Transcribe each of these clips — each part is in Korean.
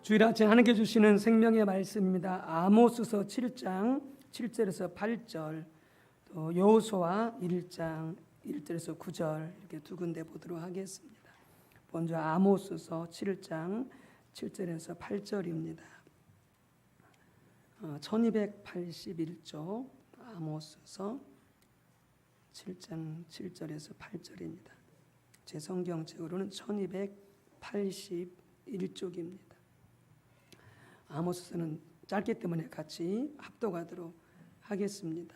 주일 아침 하나님께 주시는 생명의 말씀입니다. 아모스서 7장 7절에서 8절, 또 여호수아 1장 1절에서 9절 이렇게 두 군데 보도록 하겠습니다. 먼저 아모스서 7장 7절에서 8절입니다. 1281쪽 아모스서 7장 7절에서 8절입니다. 제 성경책으로는 1281쪽입니다. 아모스서는 짧기 때문에 같이 합독하도록 하겠습니다.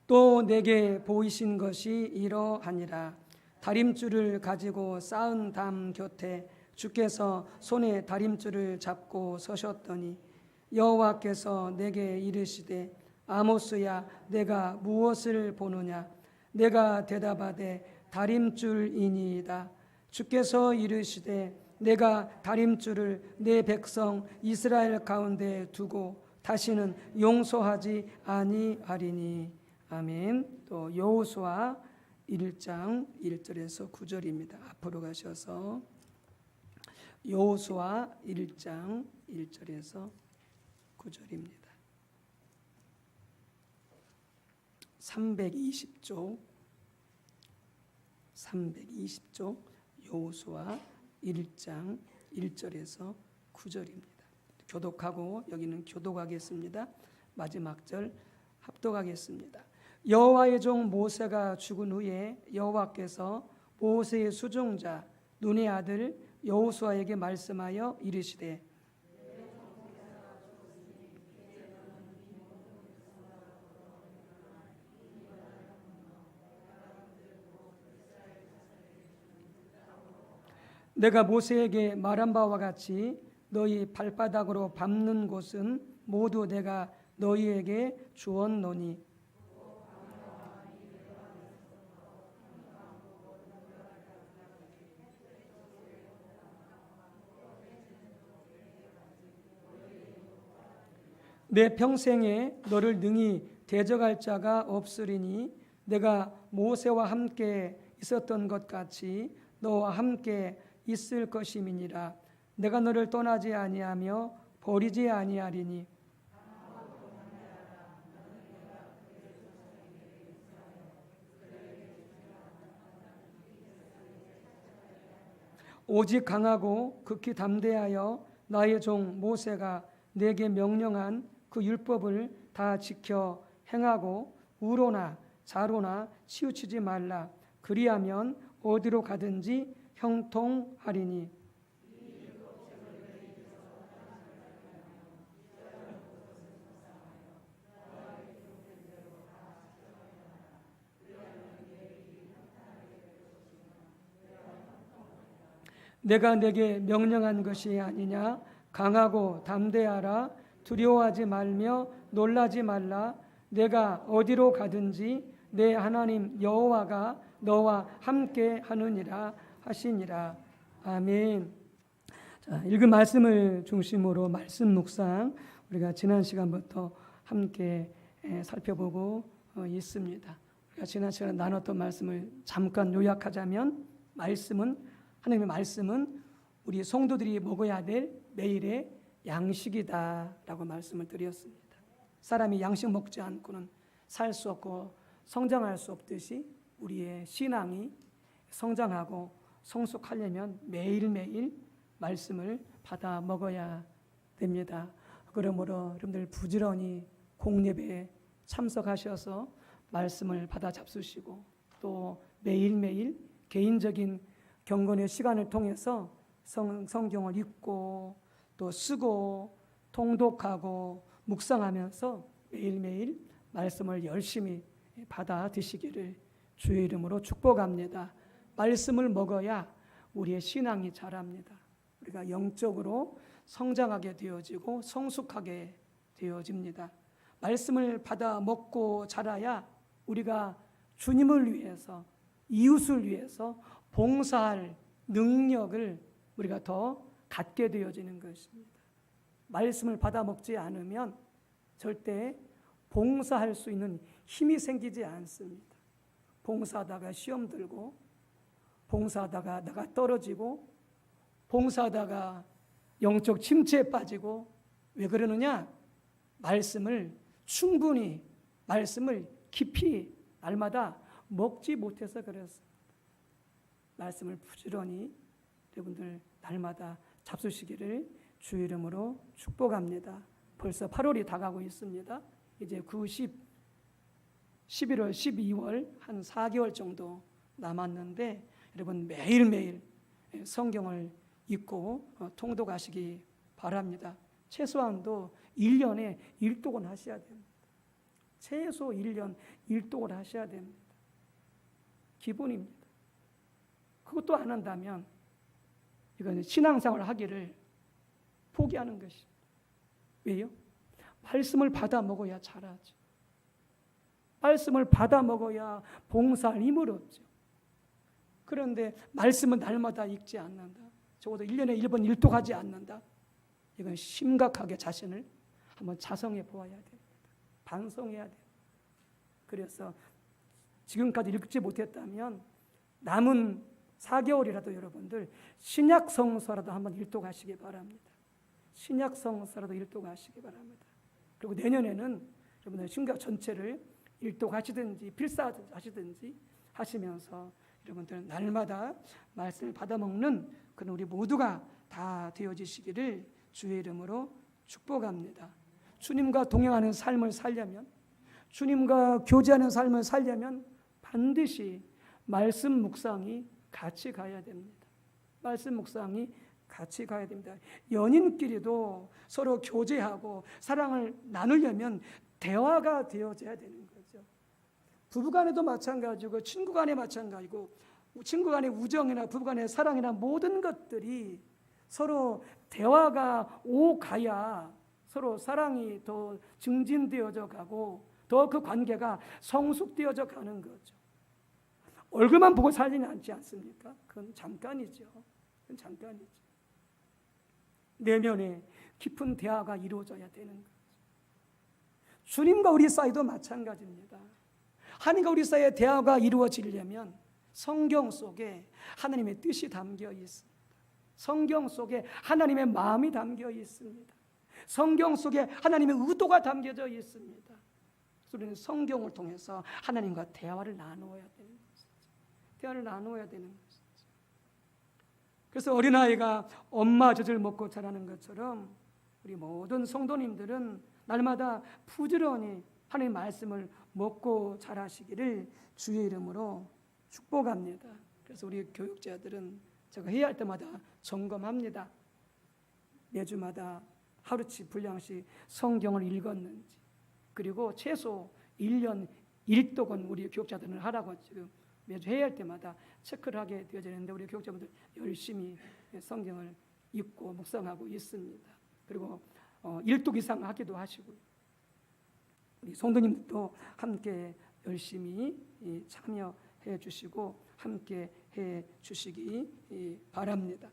또 내게 보이신 것이 이러하니라. 다림줄을 가지고 쌓은 담 곁에 주께서 손에 다림줄을 잡고 서셨더니 여호와께서 내게 이르시되 아모스야 내가 무엇을 보느냐. 내가 대답하되 다림줄이니이다. 주께서 이르시되 내가 다림줄을 내 백성 이스라엘 가운데 두고 다시는 용서하지 아니하리니. 아멘. 또 여호수아 1장 1절에서 9절입니다. 앞으로 가셔서 여호수아 1장 1절에서 9절입니다. 320쪽 여호수아 1장 1절에서 9절입니다. 교독하고 여기는 교독하겠습니다. 마지막 절 합독하겠습니다. 여호와의 종 모세가 죽은 후에 여호와께서 모세의 수종자 눈의 아들 여호수아에게 말씀하여 이르시되 내가 모세에게 말한 바와 같이 너희 발바닥으로 밟는 곳은 모두 내가 너희에게 주었노니 내 평생에 너를 능히 대적할 자가 없으리니 내가 모세와 함께 있었던 것 같이 너와 함께 있을 것임이니라. 내가 너를 떠나지 아니하며 버리지 아니하리니 오직 강하고 극히 담대하여 나의 종 모세가 내게 명령한 그 율법을 다 지켜 행하고 우로나 자로나 치우치지 말라. 그리하면 어디로 가든지 형통하리니. 내가 내게 명령한 것이 아니냐. 강하고 담대하라. 두려워하지 말며 놀라지 말라. 내가 어디로 가든지 내 하나님 여호와가 너와 함께 하느니라 하시니라. 아멘. 자, 읽은 말씀을 중심으로 말씀 묵상 우리가 지난 시간부터 함께 살펴보고 있습니다. 우리가 지난 시간에 나눴던 말씀을 잠깐 요약하자면 하나님의 말씀은 우리 성도들이 먹어야 될 매일의 양식이다라고 말씀을 드렸습니다. 사람이 양식 먹지 않고는 살 수 없고 성장할 수 없듯이 우리의 신앙이 성장하고 성숙하려면 매일매일 말씀을 받아 먹어야 됩니다. 그러므로 여러분들 부지런히 공예배에 참석하셔서 말씀을 받아 잡수시고 또 매일매일 개인적인 경건의 시간을 통해서 성경을 읽고 또 쓰고 통독하고 묵상하면서 매일매일 말씀을 열심히 받아 드시기를 주의 이름으로 축복합니다. 말씀을 먹어야 우리의 신앙이 자랍니다. 우리가 영적으로 성장하게 되어지고 성숙하게 되어집니다. 말씀을 받아 먹고 자라야 우리가 주님을 위해서 이웃을 위해서 봉사할 능력을 우리가 더 갖게 되어지는 것입니다. 말씀을 받아 먹지 않으면 절대 봉사할 수 있는 힘이 생기지 않습니다. 봉사하다가 시험 들고 봉사하다가 나가 떨어지고 봉사하다가 영적 침체에 빠지고, 왜 그러느냐? 말씀을 충분히, 말씀을 깊이 날마다 먹지 못해서 그랬습니다. 말씀을 부지런히 여러분들 날마다 잡수시기를 주의 이름으로 축복합니다. 벌써 8월이 다가고 있습니다. 이제 9, 10, 11월, 12월 한 4개월 정도 남았는데, 여러분 매일매일 성경을 읽고 통독하시기 바랍니다. 최소한도 1년에 1독은 하셔야 됩니다. 최소 1년 1독을 하셔야 됩니다. 기본입니다. 그것도 안 한다면 이건 신앙생활을 하기를 포기하는 것입니다. 왜요? 말씀을 받아 먹어야 잘하죠. 말씀을 받아 먹어야 봉사할 힘을 얻죠. 그런데 말씀은 날마다 읽지 않는다, 적어도 1년에 1번 1독하지 않는다, 이건 심각하게 자신을 한번 자성해 보아야 됩니다. 반성해야 돼요. 그래서 지금까지 읽지 못했다면 남은 4개월이라도 여러분들 신약 성서라도 한번 일독하시기 바랍니다. 신약 성서라도 일독하시기 바랍니다. 그리고 내년에는 여러분들 신약 전체를 일독하시든지 필사하시든지 하시면서 여러분들 날마다 말씀을 받아먹는 그런 우리 모두가 다 되어지시기를 주의 이름으로 축복합니다. 주님과 동행하는 삶을 살려면, 주님과 교제하는 삶을 살려면 반드시 말씀 묵상이 같이 가야 됩니다. 말씀 묵상이 같이 가야 됩니다. 연인끼리도 서로 교제하고 사랑을 나누려면 대화가 되어져야 되는 거죠. 부부간에도 마찬가지고 친구간에 마찬가지고, 친구간의 우정이나 부부간의 사랑이나 모든 것들이 서로 대화가 오가야 서로 사랑이 더 증진되어져 가고 더 그 관계가 성숙되어져 가는 거죠. 얼굴만 보고 살지는 않지 않습니까? 그건 잠깐이죠. 그건 잠깐이죠. 내면에 깊은 대화가 이루어져야 되는 거죠. 주님과 우리 사이도 마찬가지입니다. 하나님과 우리 사이의 대화가 이루어지려면 성경 속에 하나님의 뜻이 담겨 있습니다. 성경 속에 하나님의 마음이 담겨 있습니다. 성경 속에 하나님의 의도가 담겨져 있습니다. 우리는 성경을 통해서 하나님과 대화를 나누어야 되는 것이죠. 대화를 나누어야 되는 것이죠. 그래서 어린아이가 엄마 젖을 먹고 자라는 것처럼 우리 모든 성도님들은 날마다 부지런히 하나님의 말씀을 먹고 자라시기를 주의 이름으로 축복합니다. 그래서 우리 교육자들은 제가 회의할 때마다 점검합니다. 매주마다 하루치 분량씩 성경을 읽었는지, 그리고 최소 1년 1독은 우리 교육자들은 하라고 지금 매주 회의할 때마다 체크를 하게 되어지는데, 우리 교육자분들 열심히 성경을 읽고 묵상하고 있습니다. 그리고 1독 이상 하기도 하시고요. 우리 성도님도 함께 열심히 참여해 주시고 함께 해 주시기 바랍니다.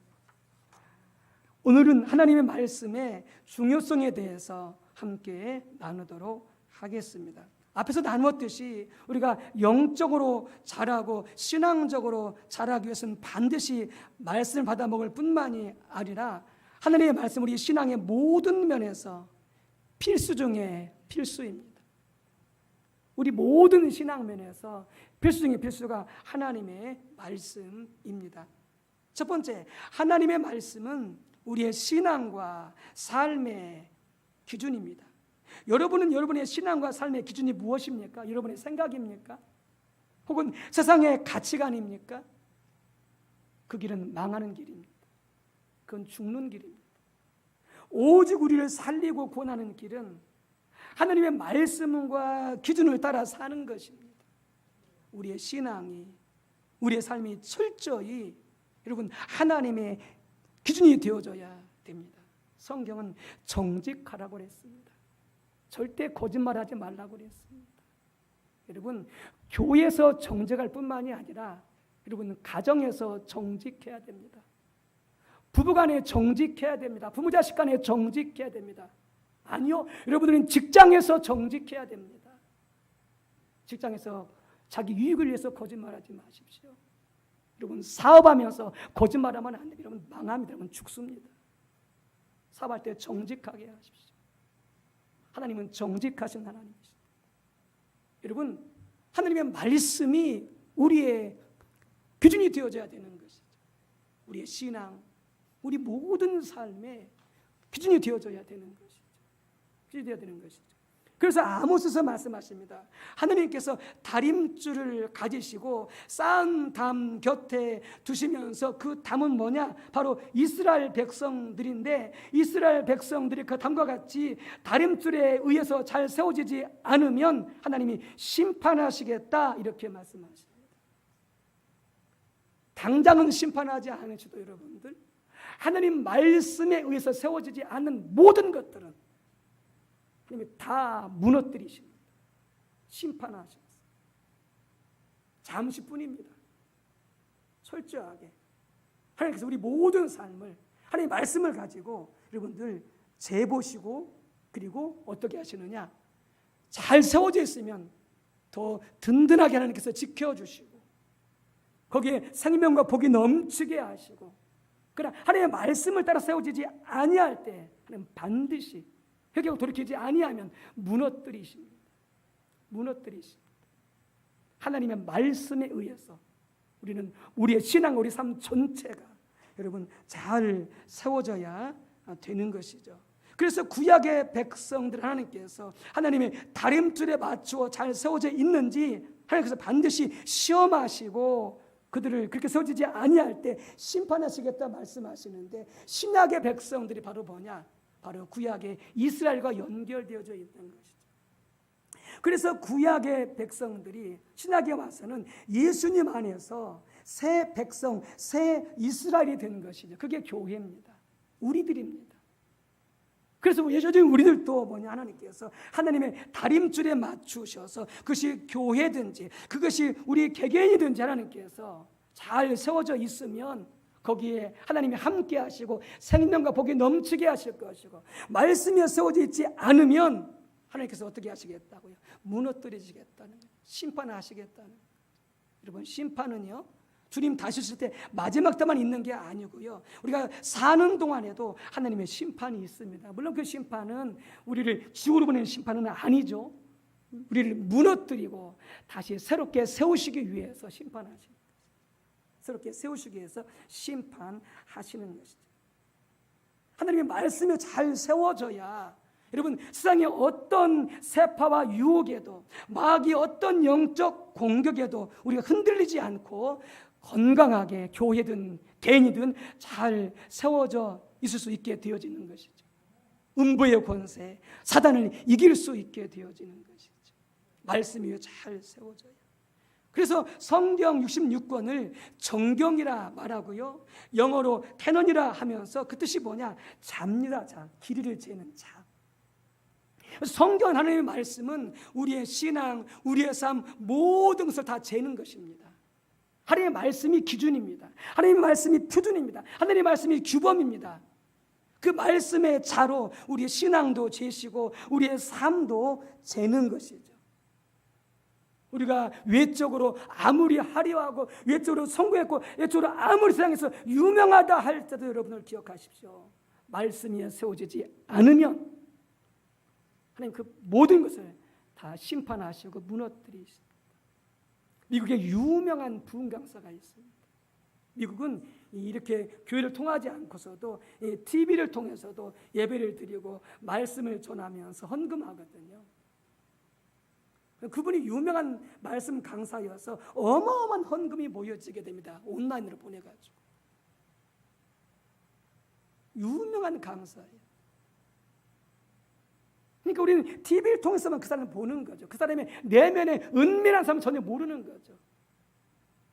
오늘은 하나님의 말씀의 중요성에 대해서 함께 나누도록 하겠습니다. 앞에서 나누었듯이 우리가 영적으로 자라고 신앙적으로 자라기 위해서는 반드시 말씀을 받아 먹을 뿐만이 아니라 하나님의 말씀, 우리 신앙의 모든 면에서 필수 중에 필수입니다. 우리 모든 신앙 면에서 필수 중에 필수가 하나님의 말씀입니다. 첫 번째, 하나님의 말씀은 우리의 신앙과 삶의 기준입니다. 여러분은 여러분의 신앙과 삶의 기준이 무엇입니까? 여러분의 생각입니까? 혹은 세상의 가치관입니까? 그 길은 망하는 길입니다. 그건 죽는 길입니다. 오직 우리를 살리고 구원하는 길은 하나님의 말씀과 기준을 따라 사는 것입니다. 우리의 신앙이, 우리의 삶이 철저히 여러분 하나님의 기준이 되어져야 됩니다. 성경은 정직하라고 그랬습니다. 절대 거짓말하지 말라고 그랬습니다. 여러분, 교회에서 정직할 뿐만이 아니라 여러분 가정에서 정직해야 됩니다. 부부간에 정직해야 됩니다. 부모자식 간에 정직해야 됩니다. 아니요, 여러분들은 직장에서 정직해야 됩니다. 직장에서 자기 유익을 위해서 거짓말하지 마십시오. 여러분, 사업하면서 거짓말하면 안 됩니다. 여러분, 망합니다. 여러분, 죽습니다. 사업할 때 정직하게 하십시오. 하나님은 정직하신 하나님이십니다. 여러분, 하나님의 말씀이 우리의 기준이 되어져야 되는 것이죠. 우리의 신앙, 우리 모든 삶의 기준이 되어져야 되는 것이죠. 기준이 되어야 되는 것이죠. 그래서 아모스서 말씀하십니다. 하나님께서 다림줄을 가지시고 쌓은 담 곁에 두시면서 그 담은 뭐냐? 바로 이스라엘 백성들인데, 이스라엘 백성들이 그 담과 같이 다림줄에 의해서 잘 세워지지 않으면 하나님이 심판하시겠다, 이렇게 말씀하십니다. 당장은 심판하지 않으셔도 여러분들, 하나님 말씀에 의해서 세워지지 않는 모든 것들은 하나님이 다 무너뜨리십니다. 심판하십니다. 잠시뿐입니다. 철저하게 하나님께서 우리 모든 삶을, 하나님 말씀을 가지고 여러분들 재보시고, 그리고 어떻게 하시느냐? 잘 세워져 있으면 더 든든하게 하나님께서 지켜주시고, 거기에 생명과 복이 넘치게 하시고, 그러나 하나님의 말씀을 따라 세워지지 아니할 때 하나님 반드시 회개하고 돌이키지 아니하면 무너뜨리십니다. 무너뜨리십니다. 하나님의 말씀에 의해서 우리는 우리의 신앙, 우리 삶 전체가 여러분 잘 세워져야 되는 것이죠. 그래서 구약의 백성들 하나님께서 하나님의 다림줄에 맞추어 잘 세워져 있는지 하나님께서 반드시 시험하시고 그들을 그렇게 세워지지 아니할 때 심판하시겠다 말씀하시는데, 신약의 백성들이 바로 뭐냐? 바로 구약의 이스라엘과 연결되어져 있는 것이죠. 그래서 구약의 백성들이 신약에 와서는 예수님 안에서 새 백성, 새 이스라엘이 된 것이죠. 그게 교회입니다. 우리들입니다. 그래서 예수님 우리들도 뭐냐? 하나님께서 하나님의 다림줄에 맞추셔서 그것이 교회든지 그것이 우리 개개인이든지 하나님께서 잘 세워져 있으면 거기에 하나님이 함께 하시고 생명과 복이 넘치게 하실 것이고, 말씀이 세워져 있지 않으면 하나님께서 어떻게 하시겠다고요? 무너뜨리시겠다는 거예요. 심판하시겠다는 거예요. 여러분, 심판은요 주님 다시 오실 때 마지막 때만 있는 게 아니고요, 우리가 사는 동안에도 하나님의 심판이 있습니다. 물론 그 심판은 우리를 지옥으로 보내는 심판은 아니죠. 우리를 무너뜨리고 다시 새롭게 세우시기 위해서 심판하십니다. 새롭게 세우시기 위해서 심판하시는 것이죠. 하나님의 말씀이 잘 세워져야 여러분 세상의 어떤 세파와 유혹에도, 마귀의 어떤 영적 공격에도 우리가 흔들리지 않고 건강하게 교회든 개인이든 잘 세워져 있을 수 있게 되어지는 것이죠. 음부의 권세, 사단을 이길 수 있게 되어지는 것이죠. 말씀이 잘 세워져야. 그래서 성경 66권을 정경이라 말하고요, 영어로 캐논이라 하면서 그 뜻이 뭐냐? 잡니다. 자, 길이를 재는 잡. 성경 하나님의 말씀은 우리의 신앙, 우리의 삶 모든 것을 다 재는 것입니다. 하나님의 말씀이 기준입니다. 하나님의 말씀이 표준입니다. 하나님의 말씀이 규범입니다. 그 말씀의 자로 우리의 신앙도 재시고 우리의 삶도 재는 것이죠. 우리가 외적으로 아무리 화려하고 외적으로 성공했고 외적으로 아무리 세상에서 유명하다 할 때도 여러분을 기억하십시오. 말씀이 세워지지 않으면 하나님 그 모든 것을 다 심판하시고 무너뜨리십니다. 미국에 유명한 부흥 강사가 있습니다. 미국은 이렇게 교회를 통하지 않고서도 TV를 통해서도 예배를 드리고 말씀을 전하면서 헌금하거든요. 그분이 유명한 말씀 강사여서 어마어마한 헌금이 모여지게 됩니다. 온라인으로 보내가지고. 유명한 강사예요. 그러니까 우리는 TV를 통해서만 그 사람을 보는 거죠. 그 사람의 내면의 은밀한 삶을 전혀 모르는 거죠.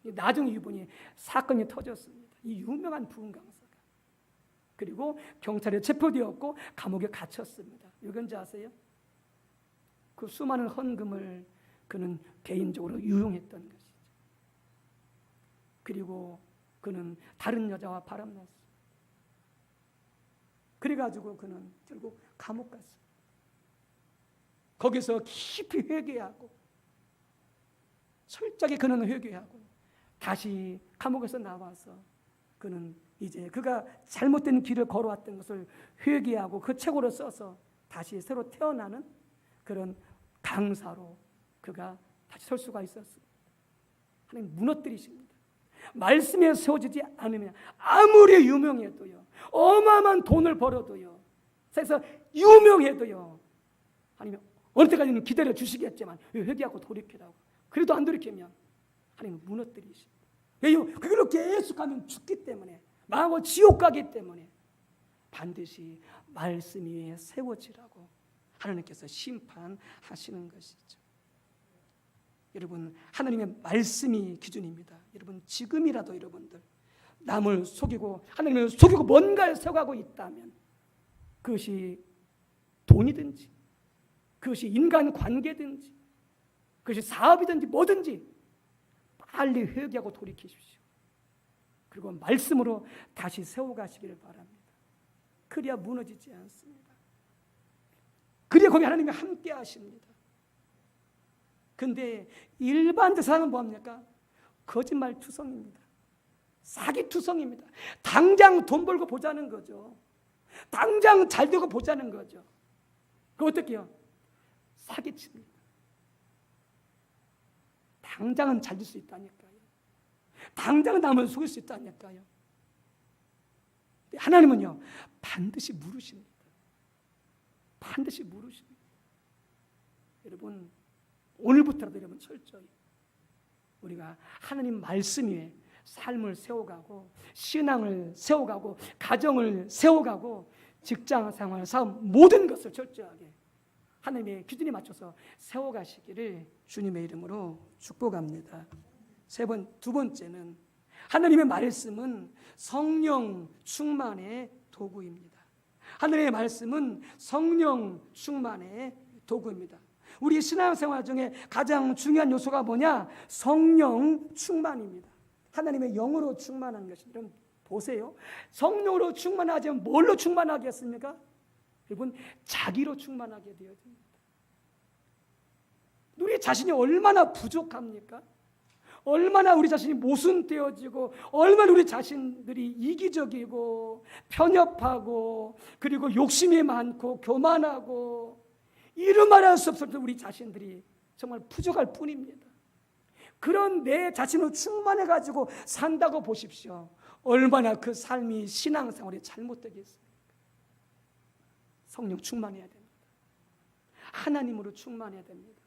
나중에 이분이 사건이 터졌습니다. 이 유명한 부흥 강사가. 그리고 경찰에 체포되었고 감옥에 갇혔습니다. 왜 그런지 아세요? 그 수많은 헌금을 그는 개인적으로 유용했던 것이죠. 그리고 그는 다른 여자와 바람났습니다. 그래가지고 그는 결국 감옥 갔습니다. 거기서 깊이 회개하고 철저하게 그는 회개하고 다시 감옥에서 나와서 그는 이제 그가 잘못된 길을 걸어왔던 것을 회개하고 그 책으로 써서 다시 새로 태어나는 그런 강사로 그가 다시 설 수가 있었습니다. 하나님 무너뜨리십니다. 말씀에 세워지지 않으면 아무리 유명해도요, 어마어마한 돈을 벌어도요, 그래서 유명해도요, 아니면 어느 때까지는 기다려 주시겠지만 회개하고 돌이키라고. 그래도 안 돌이키면 하나님 무너뜨리십니다. 왜요? 그걸로 계속하면 죽기 때문에, 망하고 지옥 가기 때문에 반드시 말씀 위에 세워지라고 하나님께서 심판하시는 것이죠. 여러분, 하나님의 말씀이 기준입니다. 여러분, 지금이라도 여러분들 남을 속이고 하나님을 속이고 뭔가를 세워가고 있다면, 그것이 돈이든지 그것이 인간관계든지 그것이 사업이든지 뭐든지 빨리 회개하고 돌이키십시오. 그리고 말씀으로 다시 세워가시기를 바랍니다. 그래야 무너지지 않습니다. 그래야 거기 하나님이 함께 하십니다. 근데 일반 세상은 뭐합니까? 거짓말투성입니다. 사기투성입니다. 당장 돈 벌고 보자는 거죠. 당장 잘 되고 보자는 거죠. 그 어떻게 해요? 사기칩니다. 당장은 잘 될 수 있다니까요. 당장은 남을 속일 수 있다니까요. 하나님은요, 반드시 물으십니다. 반드시 물으십니다. 여러분, 오늘부터라도 여러분 철저히 우리가 하나님 말씀 위에 삶을 세워가고 신앙을 세워가고 가정을 세워가고 직장 생활, 사업 모든 것을 철저하게 하나님의 기준에 맞춰서 세워가시기를 주님의 이름으로 축복합니다. 두 번째는 하나님의 말씀은 성령 충만의 도구입니다. 하나님의 말씀은 성령 충만의 도구입니다. 우리 신앙생활 중에 가장 중요한 요소가 뭐냐? 성령 충만입니다. 하나님의 영으로 충만한 것입니다. 여러분 보세요. 성령으로 충만하지만 뭘로 충만하겠습니까? 여러분, 자기로 충만하게 되어집니다. 우리 자신이 얼마나 부족합니까? 얼마나 우리 자신이 모순되어지고, 얼마나 우리 자신들이 이기적이고 편협하고 그리고 욕심이 많고 교만하고 이루 말할 수 없을 때 우리 자신들이 정말 부족할 뿐입니다. 그런 내 자신으로 충만해가지고 산다고 보십시오. 얼마나 그 삶이 신앙생활이 잘못되겠습니까? 성령 충만해야 됩니다. 하나님으로 충만해야 됩니다.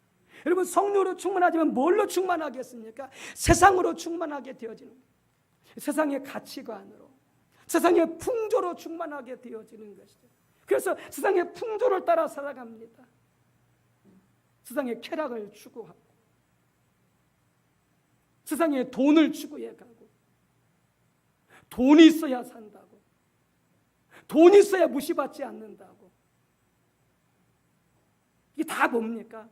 여러분, 성령으로 충만하지만 뭘로 충만하겠습니까? 세상으로 충만하게 되어지는 거예요. 세상의 가치관으로, 세상의 풍조로 충만하게 되어지는 것이죠. 그래서 세상의 풍조를 따라 살아갑니다. 세상의 쾌락을 추구하고 세상에 돈을 추구해 가고, 돈이 있어야 산다고, 돈이 있어야 무시받지 않는다고. 이게 다 뭡니까?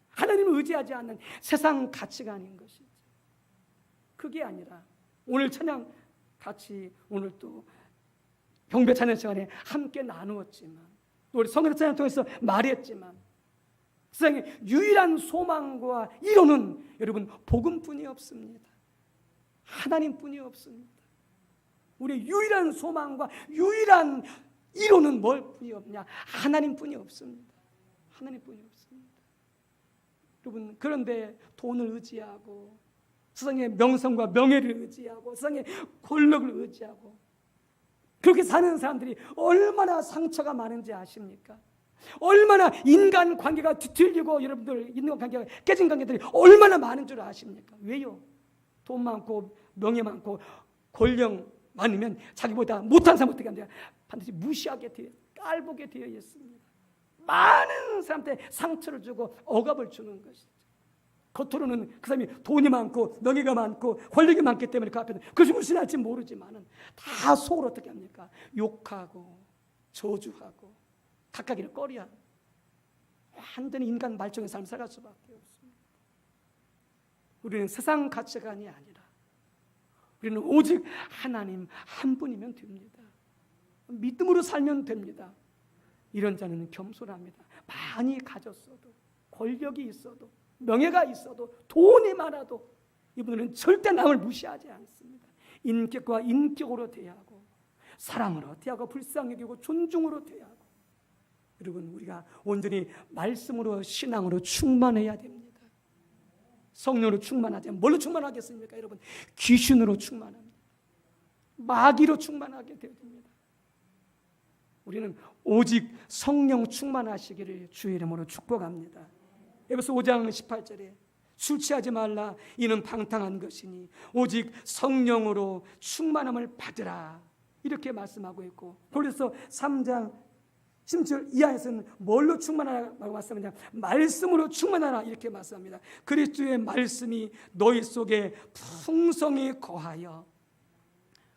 하나님을 의지하지 않는 세상 가치관인 것이지. 그게 아니라 오늘 찬양 같이 오늘 또 경배 찬양 시간에 함께 나누었지만, 또 우리 성경 찬양 통해서 말했지만, 세상의 유일한 소망과 이론은 여러분 복음뿐이 없습니다. 하나님뿐이 없습니다. 우리의 유일한 소망과 유일한 이론은 뭘 뿐이 없냐? 하나님뿐이 없습니다. 하나님뿐이 없습니다. 여러분, 그런데 돈을 의지하고 세상의 명성과 명예를 의지하고 세상의 권력을 의지하고 그렇게 사는 사람들이 얼마나 상처가 많은지 아십니까? 얼마나 인간관계가 뒤틀리고 여러분들 인간관계가 깨진 관계들이 얼마나 많은 줄 아십니까? 왜요? 돈 많고 명예 많고 권력 많으면 자기보다 못한 사람 어떻게 합니까? 반드시 무시하게 되어, 깔보게 되어 있습니다. 많은 사람한테 상처를 주고 억압을 주는 것이죠. 겉으로는 그 사람이 돈이 많고 명예가 많고 권력이 많기 때문에 그 앞에는 그것이 무슨 할지 모르지만은 다 속으로 어떻게 합니까? 욕하고 저주하고 가까기를 꺼려하고 완전히 인간 말종의 삶을 살아갈 수밖에 없습니다. 우리는 세상 가치관이 아니라 우리는 오직 하나님 한 분이면 됩니다. 믿음으로 살면 됩니다. 이런 자는 겸손합니다. 많이 가졌어도, 권력이 있어도, 명예가 있어도, 돈이 많아도 이분들은 절대 남을 무시하지 않습니다. 인격과 인격으로 대하고, 사랑으로 대하고, 불쌍히 여기고 존중으로 대하고. 여러분, 우리가 온전히 말씀으로, 신앙으로 충만해야 됩니다. 성령으로 충만하지, 뭘로 충만하겠습니까? 여러분, 귀신으로 충만합니다. 마귀로 충만하게 되어야 됩니다. 우리는 오직 성령 충만하시기를 주의 이름으로 축복합니다. 에베소 5장 18절에 술 취하지 말라, 이는 방탕한 것이니 오직 성령으로 충만함을 받으라, 이렇게 말씀하고 있고, 고린도서 3장 10절 이하에서는 뭘로 충만하라고 말씀하냐, 말씀으로 충만하라, 이렇게 말씀합니다. 그리스도의 말씀이 너희 속에 풍성히 거하여.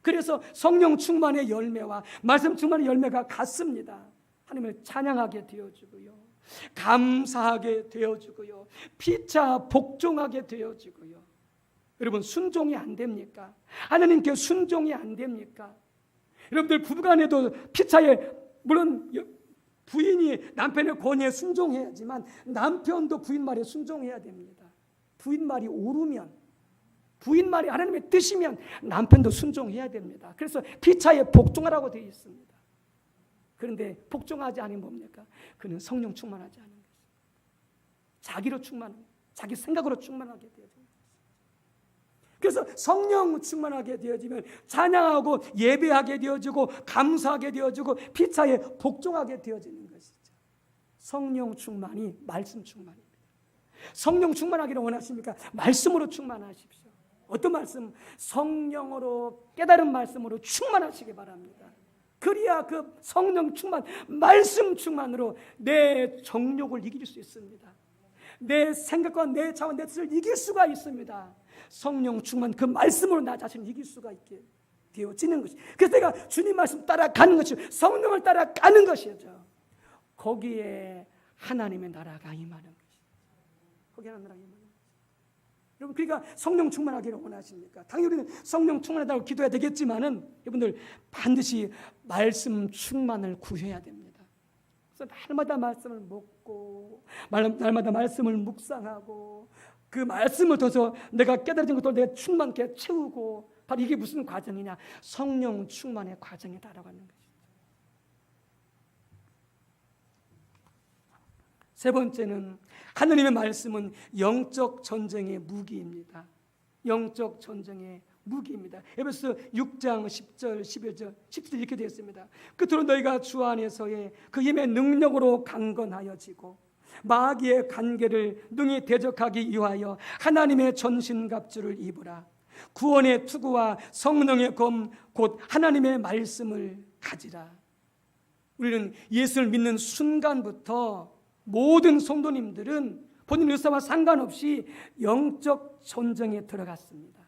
그래서 성령 충만의 열매와 말씀 충만의 열매가 같습니다. 하나님을 찬양하게 되어주고요, 감사하게 되어주고요, 피차 복종하게 되어주고요. 여러분, 순종이 안 됩니까? 하나님께 순종이 안 됩니까? 여러분들 부부간에도 피차에, 물론 부인이 남편의 권위에 순종해야지만 남편도 부인 말에 순종해야 됩니다. 부인 말이 옳으면, 부인 말이 하나님의 뜻이면 남편도 순종해야 됩니다. 그래서 피차에 복종하라고 되어 있습니다. 그런데 복종하지 않으면 뭡니까? 그는 성령 충만하지 않은 것입니다. 자기로 충만합니다. 자기 생각으로 충만하게 되어집니다. 그래서 성령 충만하게 되어지면 찬양하고 예배하게 되어지고 감사하게 되어지고 피차에 복종하게 되어지는 것이죠. 성령 충만이 말씀 충만입니다. 성령 충만하기를 원하십니까? 말씀으로 충만하십시오. 어떤 말씀? 성령으로, 깨달은 말씀으로 충만하시기 바랍니다. 그래야 그 성령 충만, 말씀 충만으로 내 정욕을 이길 수 있습니다. 내 생각과 내 자원, 내 뜻을 이길 수가 있습니다. 성령 충만, 그 말씀으로 나 자신을 이길 수가 있게 되어지는 것이. 그래서 내가 주님 말씀 따라가는 것이, 성령을 따라가는 것이죠. 거기에 하나님의 나라가 임하는 것이죠. 거기에 하나님의 나라가 임하는 것이죠. 여러분, 그러니까 성령 충만하기를 원하십니까? 당연히 우리는 성령 충만하다고 기도해야 되겠지만은 여러분들 반드시 말씀 충만을 구해야 됩니다. 그래서 날마다 말씀을 먹고, 날마다 말씀을 묵상하고, 그 말씀을 통해서 내가 깨달은 것도 내가 충만케 채우고, 바로 이게 무슨 과정이냐? 성령 충만의 과정에 따라가는 것이죠. 세 번째는 하나님의 말씀은 영적 전쟁의 무기입니다. 영적 전쟁의 무기입니다. 에베소 6장 10절 11절 10절 이렇게 되어 있습니다. 끝으로 너희가 주 안에서의 그 힘의 능력으로 강건하여지고 마귀의 간계를 능히 대적하기 위하여 하나님의 전신갑주를 입으라. 구원의 투구와 성령의 검 곧 하나님의 말씀을 가지라. 우리는 예수를 믿는 순간부터 모든 성도님들은 본인 의사와 상관없이 영적 전쟁에 들어갔습니다.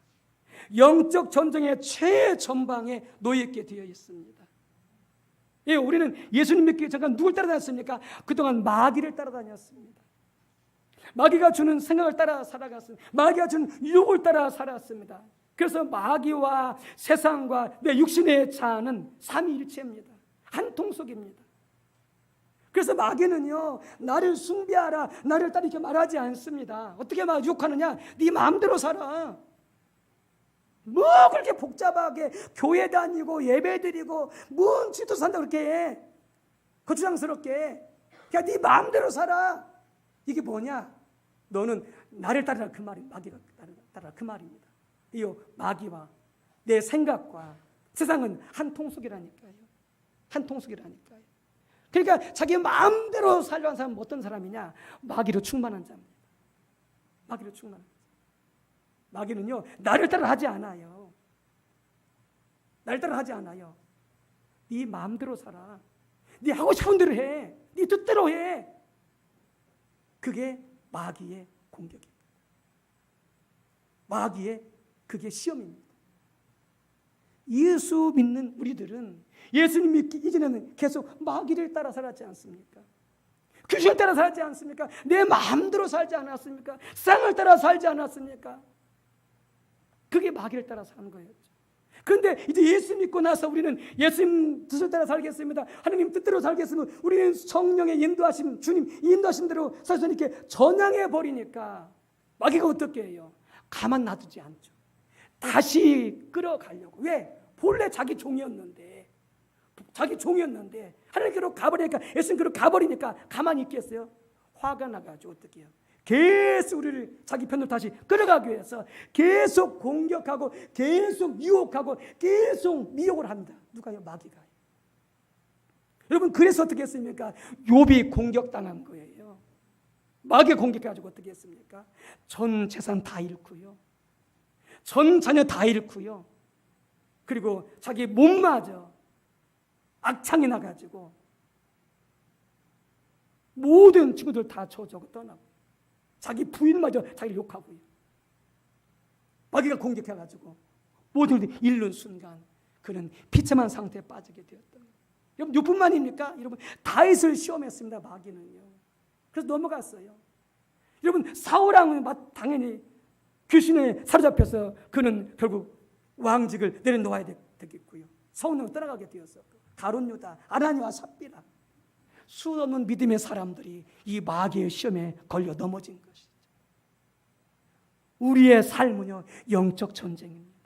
영적 전쟁의 최전방에 놓여있게 되어 있습니다. 예, 우리는 예수님 믿기 전에 누굴 따라다녔습니까? 그동안 마귀를 따라다녔습니다. 마귀가 주는 생각을 따라 살아갔습니다. 마귀가 주는 유혹을 따라 살았습니다. 그래서 마귀와 세상과 내 육신의 자아는 삼위일체입니다. 한 통속입니다. 그래서 마귀는요, 나를 숭배하라, 나를 따라 이렇게 말하지 않습니다. 어떻게 막 유혹하느냐? 네 마음대로 살아. 뭐 그렇게 복잡하게 교회 다니고 예배 드리고 뭔 지도 산다 그렇게 해. 거추장스럽게. 그냥 네 마음대로 살아. 이게 뭐냐? 너는 나를 따르라, 그 말이 마귀가 따르라, 그 말입니다. 이 마귀와 내 생각과 세상은 한 통속이라니까요. 한 통속이라니까요. 그러니까 자기 마음대로 살려는 사람은 어떤 사람이냐? 마귀로 충만한 자입니다. 마귀로 충만한 자. 마귀는요, 나를 따라 하지 않아요. 나를 따라 하지 않아요. 네 마음대로 살아. 네 하고 싶은 대로 해. 네 뜻대로 해. 그게 마귀의 공격입니다. 마귀의 그게 시험입니다. 예수 믿는 우리들은 예수님 믿기 이전에는 계속 마귀를 따라 살았지 않습니까? 귀신을 따라 살지 않습니까? 내 마음대로 살지 않았습니까? 세상을 따라 살지 않았습니까? 그게 마귀를 따라 사는 거예요. 그런데 이제 예수 믿고 나서 우리는 예수님 뜻을 따라 살겠습니다. 하나님 뜻대로 살겠으면 우리는 성령의 인도하심, 주님 인도하신 대로 살서 이렇게 전향해 버리니까 마귀가 어떻게 해요? 가만 놔두지 않죠. 다시 끌어가려고. 왜? 본래 자기 종이었는데 하나님께로 가버리니까, 예수님께로 가버리니까 가만히 있겠어요? 화가 나가지고 어떻게 해요? 계속 우리를 자기 편으로 다시 끌어가기 위해서 계속 공격하고 계속 유혹하고 계속 미혹을 합니다. 누가요? 마귀가요. 여러분, 그래서 어떻게 했습니까? 욥이 공격당한 거예요. 마귀 공격해가지고 어떻게 했습니까? 전 재산 다 잃고요, 전 자녀 다 잃고요, 그리고 자기 몸마저 악창이 나가지고 모든 친구들 다 저주고 떠나고, 자기 부인마저 자기를 욕하고요. 마귀가 공격해가지고 모든 것을 잃는 순간 그는 비참한 상태에 빠지게 되었던 거예요. 여러분, 이뿐만입니까? 여러분, 다윗을 시험했습니다, 마귀는요. 그래서 넘어갔어요. 여러분, 사울왕은 당연히 귀신에 사로잡혀서 그는 결국 왕직을 내려놓아야 되겠고요, 성령을 떠나가게 되었었고, 가룟 유다, 아나니와 삽비라, 수없는 믿음의 사람들이 이 마귀의 시험에 걸려 넘어진 것이죠. 우리의 삶은요, 영적 전쟁입니다.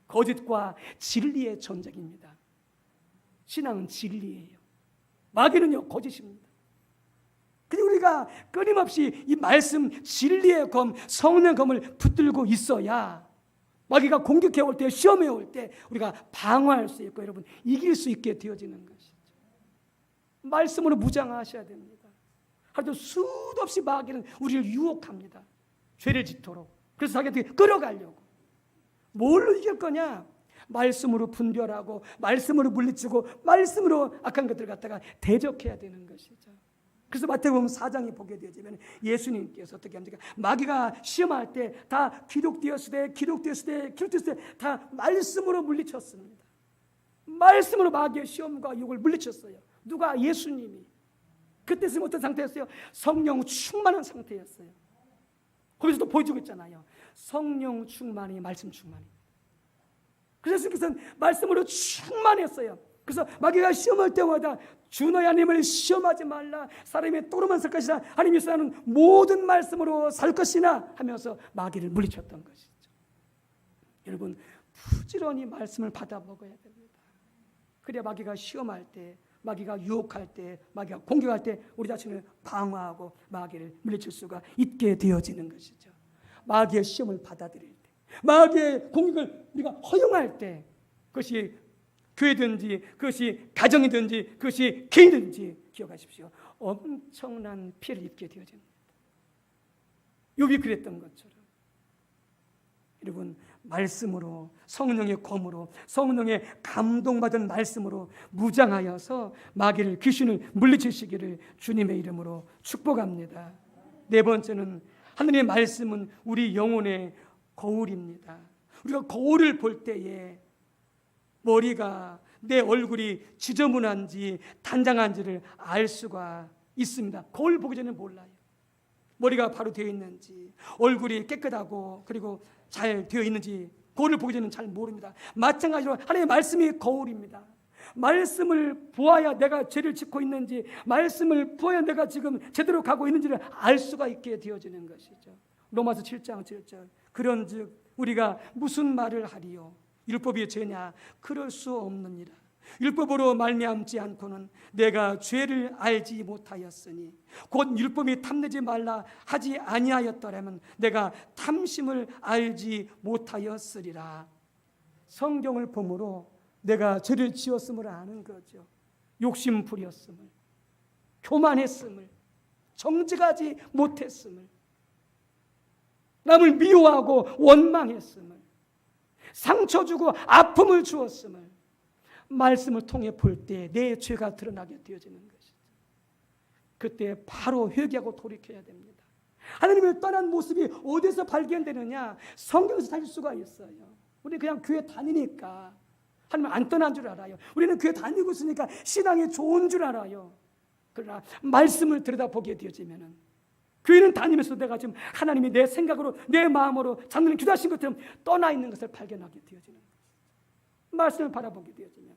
거짓과 진리의 전쟁입니다. 신앙은 진리예요. 마귀는요, 거짓입니다. 그리고 우리가 끊임없이 이 말씀, 진리의 검, 성령의 검을 붙들고 있어야 마귀가 공격해 올 때, 시험해 올 때 우리가 방어할 수 있고, 여러분, 이길 수 있게 되어지는 것이죠. 말씀으로 무장하셔야 됩니다. 하루도 수도 없이 마귀는 우리를 유혹합니다, 죄를 짓도록. 그래서 자기한테 끌어가려고. 뭘로 이길 거냐? 말씀으로 분별하고, 말씀으로 물리치고, 말씀으로 악한 것들을 갖다가 대적해야 되는 것이죠. 그래서 마태복음 4장에 보게 되어지면 예수님께서 어떻게 합니까? 마귀가 시험할 때 다 기록되었을 때 다 말씀으로 물리쳤습니다. 말씀으로 마귀의 시험과 유혹을 물리쳤어요. 누가? 예수님이. 그때는 어떤 상태였어요? 성령 충만한 상태였어요. 거기서도 보여주고 있잖아요. 성령 충만이 말씀 충만이. 그래서 예수님께서는 말씀으로 충만했어요. 그래서 마귀가 시험할 때마다 주 너의 하나님을 시험하지 말라, 사람이 또로만 살 것이나 하나님이 사는 모든 말씀으로 살 것이나 하면서 마귀를 물리쳤던 것이죠. 여러분, 부지런히 말씀을 받아 먹어야 됩니다. 그래야 마귀가 시험할 때, 마귀가 유혹할 때, 마귀가 공격할 때 우리 자신을 방어하고 마귀를 물리칠 수가 있게 되어지는 것이죠. 마귀의 시험을 받아들일 때, 마귀의 공격을 우리가 허용할 때, 그것이 교회든지 그것이 가정이든지 그것이 개인이든지 기억하십시오, 엄청난 피해를 입게 되어집니다. 욥이 그랬던 것처럼 여러분, 말씀으로, 성령의 검으로, 성령의 감동받은 말씀으로 무장하여서 마귀를, 귀신을 물리치시기를 주님의 이름으로 축복합니다. 네 번째는, 하느님의 말씀은 우리 영혼의 거울입니다. 우리가 거울을 볼 때에 머리가, 내 얼굴이 지저분한지 단장한지를 알 수가 있습니다. 거울 보기 전에 몰라요. 머리가 바로 되어 있는지, 얼굴이 깨끗하고 그리고 잘 되어 있는지 거울을 보기 전에는 잘 모릅니다. 마찬가지로 하나님의 말씀이 거울입니다. 말씀을 보아야 내가 죄를 짓고 있는지, 말씀을 보아야 내가 지금 제대로 가고 있는지를 알 수가 있게 되어지는 것이죠. 로마서 7장 7절, 그런즉 우리가 무슨 말을 하리요? 율법이 죄냐? 그럴 수 없느니라. 율법으로 말미암지 않고는 내가 죄를 알지 못하였으니, 곧 율법이 탐내지 말라 하지 아니하였더라면 내가 탐심을 알지 못하였으리라. 성경을 보므로 내가 죄를 지었음을 아는 거죠. 욕심 부렸음을, 교만했음을, 정직하지 못했음을, 남을 미워하고 원망했음을, 상처 주고 아픔을 주었음을 말씀을 통해 볼 때 내 죄가 드러나게 되어지는 것이죠. 그때 바로 회개하고 돌이켜야 됩니다. 하나님을 떠난 모습이 어디서 발견되느냐? 성경에서 찾을 수가 있어요. 우리는 그냥 교회 다니니까 하나님 안 떠난 줄 알아요. 우리는 교회 다니고 있으니까 신앙이 좋은 줄 알아요. 그러나 말씀을 들여다보게 되어지면은, 교회는 다니면서 내가 지금 하나님이 내 생각으로, 내 마음으로 장로님 기도하신 것처럼 떠나 있는 것을 발견하게 되어지는 거예요. 말씀을 바라보게 되어지면,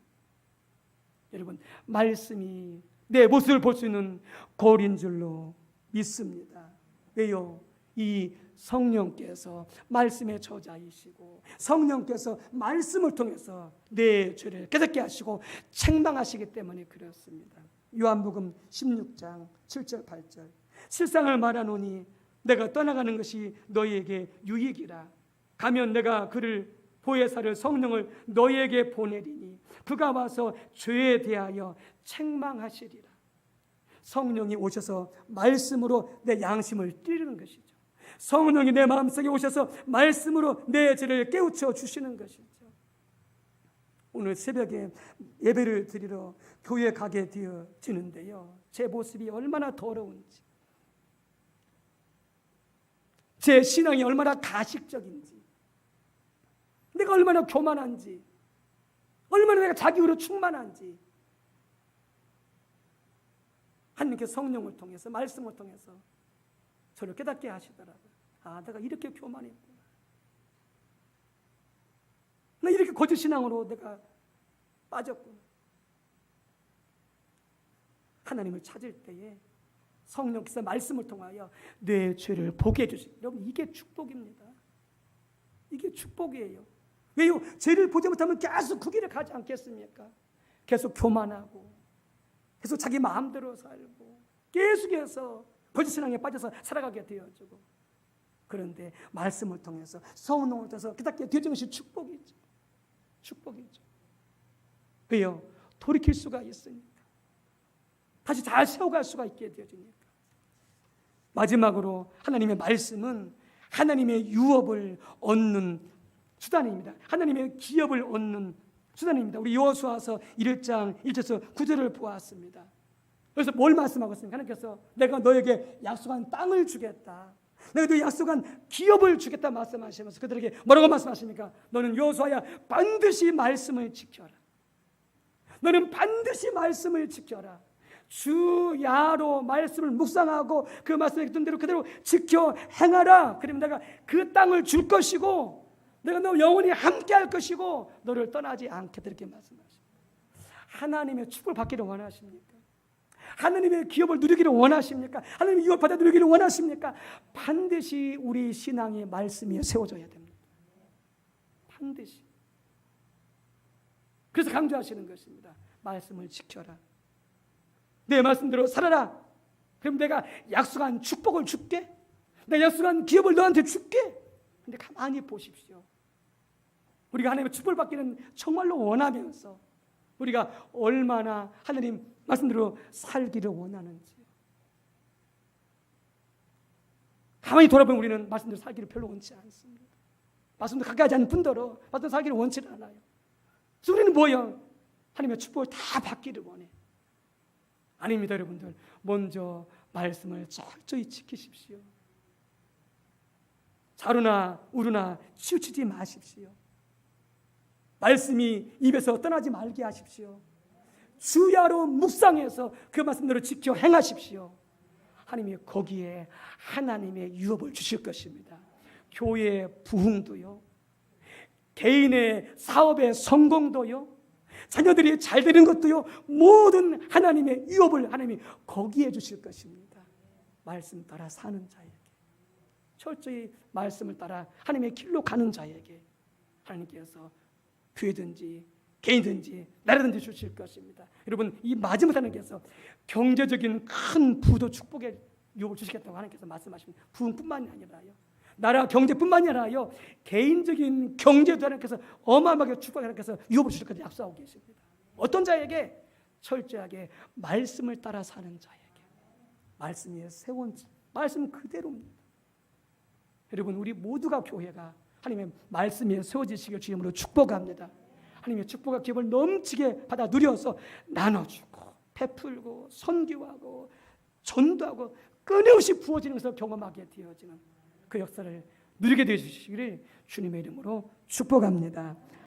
여러분, 말씀이 내 모습을 볼 수 있는 거울인 줄로 믿습니다. 왜요? 이 성령께서 말씀의 저자이시고 성령께서 말씀을 통해서 내 죄를 깨닫게 하시고 책망하시기 때문에 그렇습니다. 요한복음 16장 7절 8절 실상을 말하노니 내가 떠나가는 것이 너희에게 유익이라. 가면 내가 그를 보혜사를 성령을 너희에게 보내리니 그가 와서 죄에 대하여 책망하시리라. 성령이 오셔서 말씀으로 내 양심을 찌르는 것이죠. 성령이 내 마음속에 오셔서 말씀으로 내 죄를 깨우쳐 주시는 것이죠. 오늘 새벽에 예배를 드리러 교회 가게 되어지는데요, 제 모습이 얼마나 더러운지, 제 신앙이 얼마나 가식적인지, 내가 얼마나 교만한지, 얼마나 내가 자기로 충만한지 하나님께 성령을 통해서 말씀을 통해서 저를 깨닫게 하시더라고요. 아, 내가 이렇게 교만했구나. 나 이렇게 거짓 신앙으로 내가 빠졌구나. 하나님을 찾을 때에 성령께서 말씀을 통하여 내 죄를 보게 해주십니다. 여러분, 이게 축복입니다. 이게 축복이에요. 왜요? 죄를 보지 못하면 계속 그 길을 가지 않겠습니까? 계속 교만하고 계속 자기 마음대로 살고 계속해서 거짓 신앙에 빠져서 살아가게 되어지고, 그런데 말씀을 통해서 성령을 통해서 깨닫게 되어진 것이 축복이죠. 축복이죠. 왜요? 돌이킬 수가 있으니까, 다시 잘 세워갈 수가 있게 되어지니까. 마지막으로 하나님의 말씀은 하나님의 유업을 얻는 수단입니다. 하나님의 기업을 얻는 수단입니다. 우리 여호수아서 1장 1절에서 9절을 보았습니다. 그래서 뭘 말씀하고 있습니까? 하나님께서 내가 너에게 약속한 땅을 주겠다, 내가 너에게 약속한 기업을 주겠다 말씀하시면서 그들에게 뭐라고 말씀하십니까? 너는 여호수아야, 반드시 말씀을 지켜라. 너는 반드시 말씀을 지켜라. 주야로 말씀을 묵상하고 그 말씀에 있던 대로 그대로 지켜 행하라. 그러면 내가 그 땅을 줄 것이고 내가 너 영원히 함께할 것이고 너를 떠나지 않겠다, 이렇게 말씀하십니다. 하나님의 축복을 받기를 원하십니까? 하나님의 기업을 누리기를 원하십니까? 하나님의 유업 받아 누리기를 원하십니까? 반드시 우리 신앙의 말씀이 세워져야 됩니다. 반드시. 그래서 강조하시는 것입니다. 말씀을 지켜라. 내 말씀대로 살아라. 그럼 내가 약속한 축복을 줄게. 내가 약속한 기업을 너한테 줄게. 근데 가만히 보십시오. 우리가 하나님의 축복을 받기는 정말로 원하면서 우리가 얼마나 하나님 말씀대로 살기를 원하는지. 가만히 돌아보면 우리는 말씀대로 살기를 별로 원치 않습니다. 말씀대로 가까이 하지 않는 분더러 말씀대로 살기를 원치 않아요. 그래서 우리는 뭐예요? 하나님의 축복을 다 받기를 원해. 아닙니다, 여러분들. 먼저 말씀을 철저히 지키십시오. 자루나 우루나 치우치지 마십시오. 말씀이 입에서 떠나지 말게 하십시오. 주야로 묵상해서 그 말씀대로 지켜 행하십시오. 하나님이 거기에 하나님의 유업을 주실 것입니다. 교회의 부흥도요, 개인의 사업의 성공도요, 자녀들이 잘 되는 것도요, 모든 하나님의 유업을 하나님이 거기에 주실 것입니다. 말씀 따라 사는 자에게, 철저히 말씀을 따라 하나님의 길로 가는 자에게 하나님께서 교회든지 개인든지 나라든지 주실 것입니다. 여러분, 이 마지막 하나님께서 경제적인 큰 부도 축복의 유업을 주시겠다고 하나님께서 말씀하십니다. 부흥뿐만이 아니라요, 나라 경제뿐만이 아니라요, 개인적인 경제도 하나님께서 어마어마하게 축복을 하나님께서 유업을 주실 것을 약속하고 계십니다. 어떤 자에게? 철저하게 말씀을 따라 사는 자에게. 말씀 위에 세운 말씀 그대로입니다. 여러분, 우리 모두가 교회가 하나님의 말씀 위에 세워지시길 주님으로 축복합니다. 하나님의 축복과 기업을 넘치게 받아 누려서 나눠주고 베풀고 선교하고 전도하고 끊임없이 부어지는 것을 경험하게 되어지는 그 역사를 누리게 되시기를 주님의 이름으로 축복합니다.